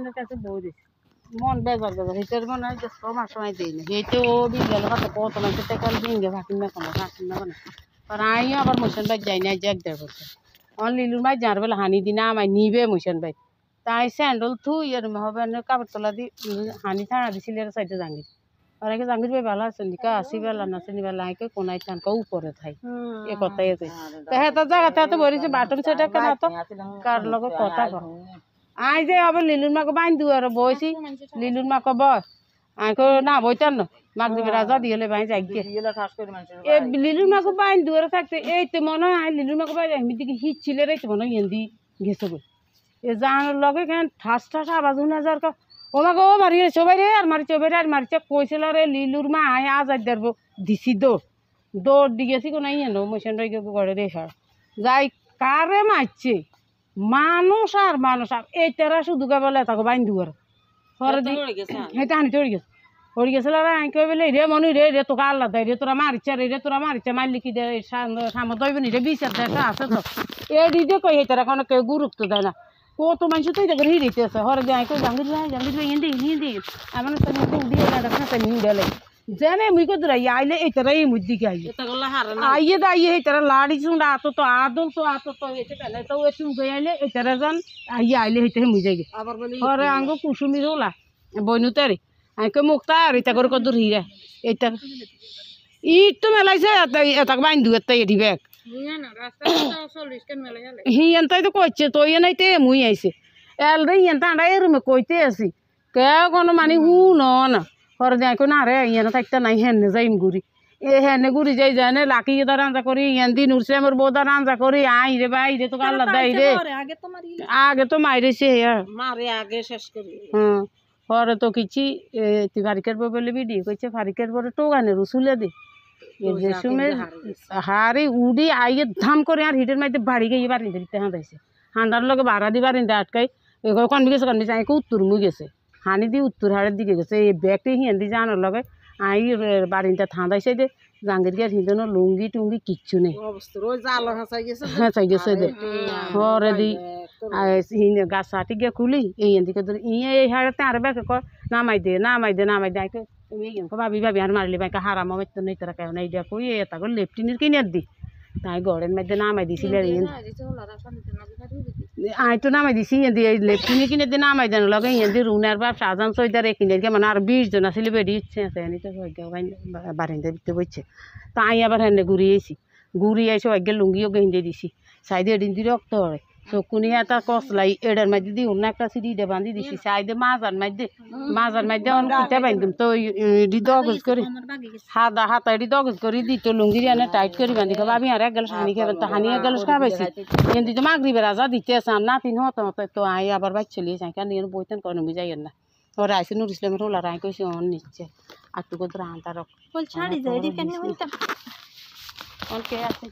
এর কাছে বই দিছি মন বেজার বেজার হিটার মনে হয় যে সময় সময় দিই না এইটা ও বিজ্ঞান কথা কত মানুষের টাকা ভেঙে ভাকিন না কোনো ভাকিন না কোনো আর আমিও আবার মোশন বাইক যাই না যে 1-1.5 বছর আমার লিলুর মাই যার বেলা হানি দিনা আমায় নিবে মোশন বাইক তাই স্যান্ডল থুই এর হবে কাপড় তোলা দি হানি থানা দিছিল এর সাইডে জাঙ্গি আর আগে জাঙ্গির ভাই ভালো আছেন কা আসি বেলা না চিনি বেলা আইকে কোনাই থানকা উপরে থাই এ কথাই আছে তা হেতা জায়গাতে এত বরিছে বাটন সেটা কেন তো কার লগে কথা কর আই যে আবার লিলুর মাকে বাইন দুয়ার বইছি লিলুর মাকে বয় আইকো না বইতার না মাক দিবে রাজা দিলে বাইন যাই এ লিলুর মাকে বাইন দুয়ারে থাকতে এই তো মনে হয় লিলুর মাকে বাইন আমি দিকে হিট ছিল রে তো মনে হয় এন্দি গেছে গো এ জানার লগে কেন ঠাস ঠাস আওয়াজ শুনে যার ও মাকে ও মারি সবাই রে আর মারিছে ওবাই আর মারিছে কইছিল রে লিলুর মা আয় আজাদ দেব দিছি দৌড় দি গেছি কোনো ইয়ে মোশন রয়ে গড়ে রেখা যাই কারে মারছে মানুষ আর এই তারা শুধু বলে তাকে বাইন দুয়ার পরে দি হেঁটে হানি চড়ি গেছিল রে আমি কই বলে রে মনি রে তোকে আল্লাহ দেয় রে তোরা মারিছে মারলি কি দে সামনে দইবনি রে বিচার দেখা আছে তো এ দিদি কই হেতারা কোনো কেউ গুরুত্ব দেয় না কত মানুষ তো এটা হিরিতে আছে হরে যাই কই জাঙ্গির ভাই হিন্দি আমার তো দিয়ে না দেখা তো হিন্দি জানে মুই কত রাই আইলে এই তারা এই মুদ্দি কে আইয়ে দাইয়ে এই তারা লাড়ি সুন্দা তো আদল তো এতে পেলে তো এত গই আইলে এই তারা জান আইলে হেতে মুই যাই হরে আঙ্গো কুসুমি রোলা বইনুতারে আইকে মুক্তা আর এটা করে কত হিরা এটা ই তো মেলাইছে এটা বাইন দু এটা এডি ব্যাগ হিয়ানতাই তো কইছে তো ইয়ে নাইতে মুই আইছে এল রে হিয়ানতা আন্ডা এ রুমে কইতে আছি কে কোনো মানে না হরে যাই কো না রে ইয়ানো থাকতে নাই হেনে যাইম ঘুরি এ হেনে ঘুরি যাই জানে লাকি দা রান্না করি ইয়ান দিন উঠছে আমার বউদা রান্না করি আই রে ভাই রে তো আল্লাহ দেই রে আগে তো মাইরেছে মারে আগে শেষ করি হ্যাঁ হরে তো কিছি তুই ফারিকের বউ বলে ভিডিও কইছে ফারিকের বউরে তো গানে রসুলে দে যে সময় হারে উড়ি আইয়ে ধাম করে আর হিটের মাইতে বাড়ি গিয়ে বারিন্দা দিতে হাঁদাইছে হান্দার লগে ভাড়া দি বারিন্দা আটকাই এগুলো কনবিগেছে আইকে উত্তর মুই গেছে হানি দি উত্তর হাড়ের দিকে গেছে এই ব্যাগটি হিয়ান্দি জানার লগে আই বারিন্দা থাঁদাইছে দে জাঙ্গির গিয়ে হিন্দন লুঙ্গি টুঙ্গি কিচ্ছু নেই হেঁচাই গেছে দে হরে দি গাছ আটি গিয়ে খুলি এই দিকে ধরে ইয়ে এই হাড়ে আর ব্যাগে কয় নামাই দে আইকে তুমি ভাবি আর মারলি বাইকে হারাম মারতো নেই তারা কেন এই দেখো এটা করে লেফটিনের কিনে দি তাই গড়ের মধ্যে নামাই দিছিল আই তো নামাই দিছি ইয়ে লেফটিনে কিনে দিয়ে নামাই দেন লগে ইয়ে রুনার বাপ শাহজাহান সৈদার কিনে দিয়ে মানে আর 20 জন আসলে বেরিয়ে ইচ্ছে আছে এনে তো বারিন্দা দিতে বইছে তা আই আবার হেনে ঘুরি আইসে অজ্ঞে লুঙ্গিও গেঁদে দিছি সাইডে এদিন দিয়ে রক্ত হয় চকুনি এটা কসলাই এডার মাঝে দিয়ে অন্য একটা সিঁড়ি দিয়ে বান্ধি দিছি সাইডে মাজার মাঝে অনেকটা বান্ধিম তো দগজ করে হাতা এটি দগজ করে দিত লুঙ্গি এনে টাইট করে বান্ধি খাবো আমি আর এক গেল হানি খাবেন তো হানি এক গেল খাবাইছি কিন্তু তো মাগরিবে রাজা দিতে আছে আর নাতিন হতো তো আই আবার বাইর চলিয়ে যাই কারণ এর বইতেন কোনো বুঝাই না ওরা আইসে নুর ইসলামের ওলা রায় কইছে অন নিচ্ছে আর টুকু তো রান্তা রক ছাড়ি যায় অনকে আছে